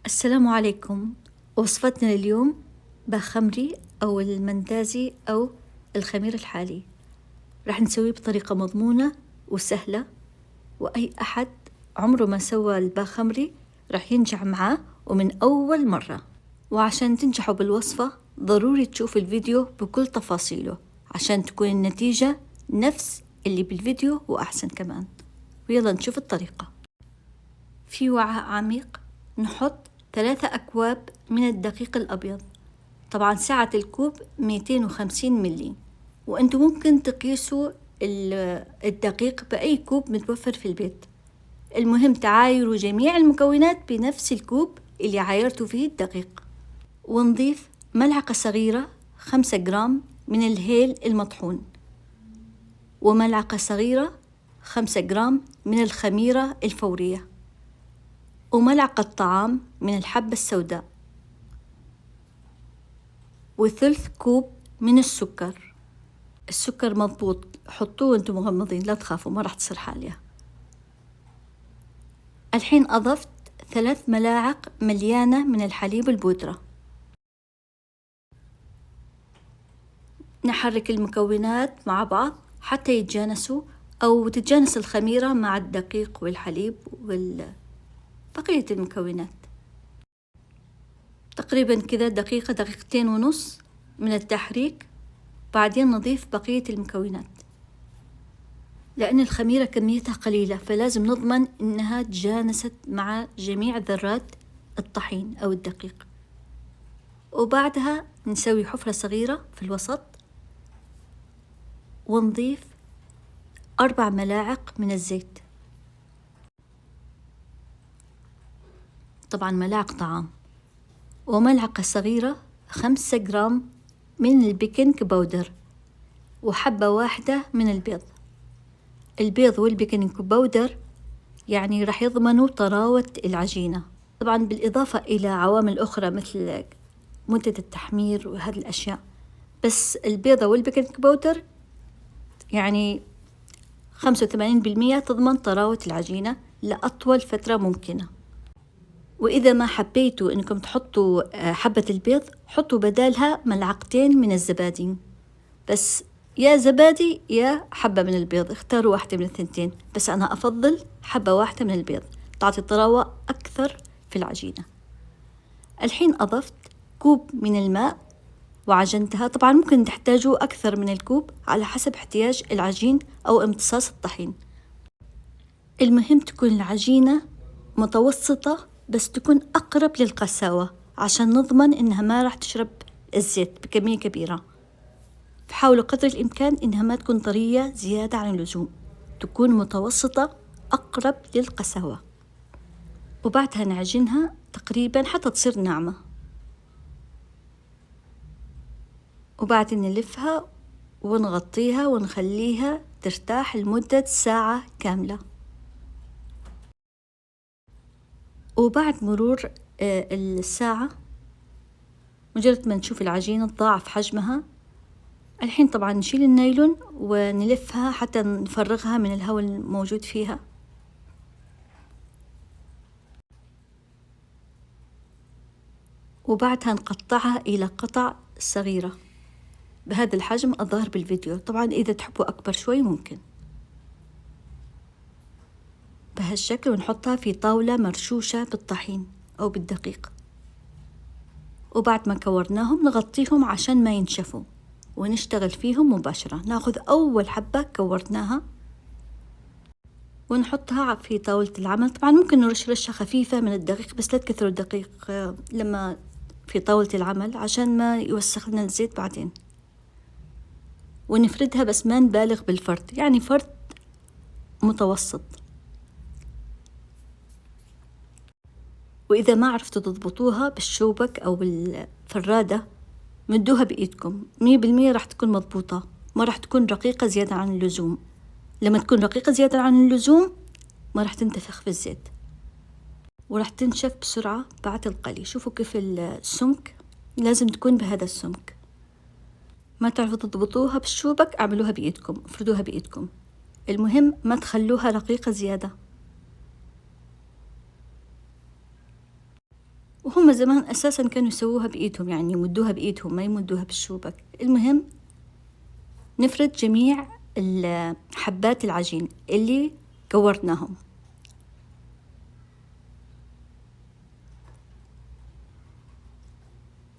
السلام عليكم. وصفتنا لليوم بخمري أو المندازي أو الخمير الحالي. راح نسويه بطريقة مضمونة وسهلة، وأي أحد عمره ما سوى الباخمري راح ينجح معاه ومن أول مرة. وعشان تنجحوا بالوصفة ضروري تشوف الفيديو بكل تفاصيله عشان تكون النتيجة نفس اللي بالفيديو وأحسن كمان. ويلا نشوف الطريقة. في وعاء عميق نحط 3 أكواب من الدقيق الأبيض. طبعا سعة الكوب 250 ملي، وأنتم ممكن تقيسوا الدقيق بأي كوب متوفر في البيت. المهم تعايروا جميع المكونات بنفس الكوب اللي عايرتوا فيه الدقيق. ونضيف ملعقة صغيرة 5 جرام من الهيل المطحون، وملعقة صغيرة 5 جرام من الخميرة الفورية، وملعقة طعام من الحبة السوداء، وثلث كوب من السكر. السكر مضبوط، حطوه وانتم مغمضين، لا تخافوا ما راح تصير حالية. الحين أضفت 3 ملاعق مليانة من الحليب البودرة. نحرك المكونات مع بعض حتى يتجانسوا، أو تتجانس الخميرة مع الدقيق والحليب وبقية المكونات. تقريبا كذا دقيقة، دقيقتين ونص من التحريك. بعدين نضيف بقية المكونات، لأن الخميرة كميتها قليلة فلازم نضمن إنها تجانست مع جميع ذرات الطحين أو الدقيق. وبعدها نسوي حفرة صغيرة في الوسط، ونضيف 4 ملاعق من الزيت، طبعا ملاعق طعام، وملعقة صغيرة 5 جرام من البيكنج باودر، وحبة واحدة من البيض. البيض والبيكنج باودر يعني راح يضمنوا طراوة العجينة، طبعا بالإضافة إلى عوامل أخرى مثل مدة التحمير وهذه الأشياء. بس البيضة والبيكنج باودر يعني 85% تضمن طراوة العجينة لأطول فترة ممكنة. وإذا ما حبيتوا إنكم تحطوا حبة البيض، حطوا بدالها ملعقتين من الزبادي، بس يا زبادي يا حبة من البيض، اختاروا واحدة من الثنتين، بس أنا أفضل حبة واحدة من البيض تعطي طراوة أكثر في العجينة. الحين أضفت كوب من الماء وعجنتها. طبعا ممكن تحتاجوا أكثر من الكوب على حسب احتياج العجين أو امتصاص الطحين. المهم تكون العجينة متوسطة بس تكون أقرب للقساوة عشان نضمن إنها ما راح تشرب الزيت بكمية كبيرة. فحاولوا قدر الإمكان إنها ما تكون طرية زيادة عن اللزوم، تكون متوسطة أقرب للقساوة. وبعدها نعجنها تقريبا حتى تصير ناعمة، وبعدين نلفها ونغطيها ونخليها ترتاح لمدة ساعة كاملة. وبعد مرور الساعة، مجرد ما نشوف العجينة تضاعف حجمها، الحين طبعا نشيل النايلون ونلفها حتى نفرغها من الهواء الموجود فيها. وبعدها نقطعها إلى قطع صغيرة بهذا الحجم الظاهر بالفيديو. طبعا إذا تحبوا أكبر شوي ممكن بهالشكل، ونحطها في طاولة مرشوشة بالطحين أو بالدقيق. وبعد ما كورناهم نغطيهم عشان ما ينشفوا، ونشتغل فيهم مباشرة. ناخذ أول حبة كورناها ونحطها في طاولة العمل. طبعا ممكن نرش رشة خفيفة من الدقيق، بس لا تكثروا الدقيق لما في طاولة العمل عشان ما يوسخ لنا الزيت بعدين. ونفردها بس ما نبالغ بالفرد، يعني فرد متوسط. وإذا ما عرفتوا تضبطوها بالشوبك أو بالفرادة مدوها بإيدكم، 100% راح تكون مضبوطة، ما راح تكون رقيقة زيادة عن اللزوم. لما تكون رقيقة زيادة عن اللزوم ما راح تنتفخ في الزيت، وراح تنشف بسرعة بعد القلي. شوفوا كيف السمك لازم تكون بهذا السمك. ما تعرفوا تضبطوها بالشوبك، اعملوها بإيدكم، افردوها بإيدكم. المهم ما تخلوها رقيقة زيادة. وهم زمان أساسا كانوا يسووها بإيدهم، يعني يمدوها بإيدهم ما يمدوها بالشوبك. المهم نفرد جميع حبات العجين اللي كورناهم.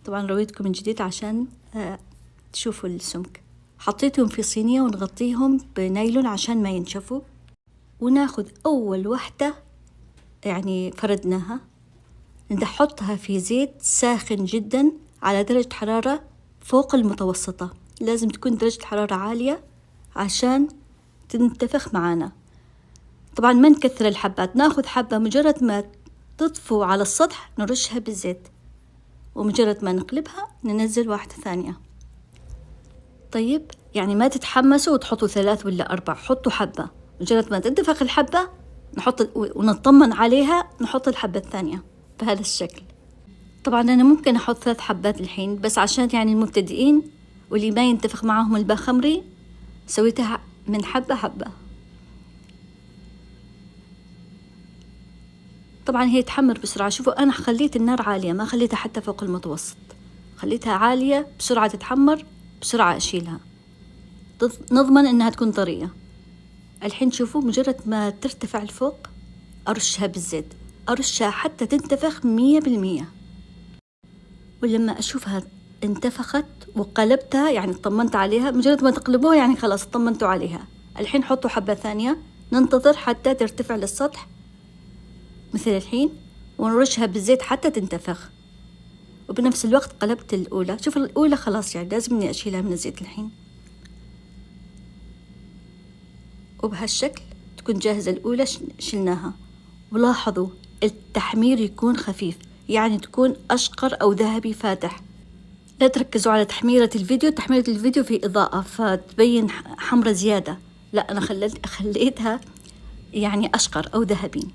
طبعا رويتكم من جديد عشان تشوفوا السمك. حطيتهم في صينية ونغطيهم بنايلون عشان ما ينشفوا، وناخذ أول واحدة يعني فردناها نحطها في زيت ساخن جدا على درجة حرارة فوق المتوسطة. لازم تكون درجة الحرارة عالية عشان تنتفخ معانا. طبعا ما نكثر الحبات، ناخذ حبة مجرد ما تطفو على السطح نرشها بالزيت، ومجرد ما نقلبها ننزل واحدة ثانية. طيب يعني ما تتحمسوا وتحطوا 3 ولا 4، حطوا حبة، مجرد ما تنتفخ الحبة نحط ونطمن عليها نحط الحبة الثانية بهذا الشكل. طبعا أنا ممكن أحط 3 حبات الحين، بس عشان يعني المبتدئين واللي ما ينتفخ معهم الباخمري سويتها من حبة حبة. طبعا هي تحمر بسرعة. شوفوا أنا خليت النار عالية، ما خليتها حتى فوق المتوسط، خليتها عالية بسرعة تتحمر بسرعة أشيلها، نضمن إنها تكون طرية. الحين شوفوا مجرد ما ترتفع لفوق أرشها بالزيت، أرشها حتى تنتفخ 100%. ولما أشوفها انتفخت وقلبتها يعني طمنت عليها، مجرد ما تقلبوها يعني خلاص طمنتوا عليها. الحين حطوا حبة ثانية، ننتظر حتى ترتفع للسطح مثل الحين، ونرشها بالزيت حتى تنتفخ. وبنفس الوقت قلبت الأولى. شوف الأولى خلاص يعني لازم إني أشيلها من الزيت الحين. وبهالشكل تكون جاهزة الأولى شلناها. ولاحظوا التحمير يكون خفيف، يعني تكون أشقر أو ذهبي فاتح. لا تركزوا على تحميرة الفيديو في إضاءة فتبين حمرة زيادة، لا أنا خليتها يعني أشقر أو ذهبي.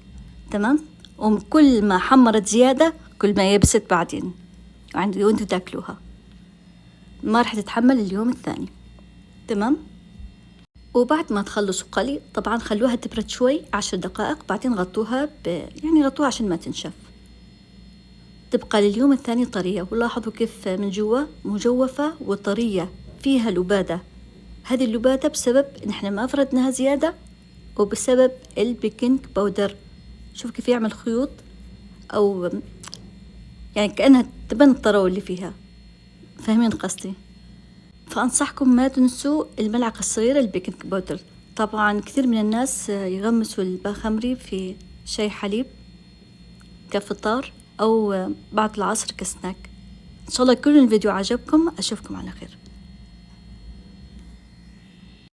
تمام. وكل ما حمرت زيادة كل ما يبست بعدين وانتوا تاكلوها ما راح تتحمل اليوم الثاني. تمام. وبعد ما تخلصوا قلي طبعا خلوها تبرد شوي 10 دقائق، بعدين غطوها يعني غطوها عشان ما تنشف. تبقى لليوم الثاني طرية. ولاحظوا كيف من جوا مجوفة وطرية فيها لبادة. هذه اللبادة بسبب إن إحنا ما فردناها زيادة، وبسبب البيكنج باودر. شوف كيف يعمل خيوط، أو يعني كأنها تبان الطراوة اللي فيها. فاهمين قصدي؟ فأنصحكم ما تنسوا الملعقة الصغيرة البيكنج باودر. طبعا كثير من الناس يغمسوا الباخمري في شاي حليب كفطار أو بعد العصر كسناك. إن شاء الله يكون الفيديو عجبكم. أشوفكم على خير.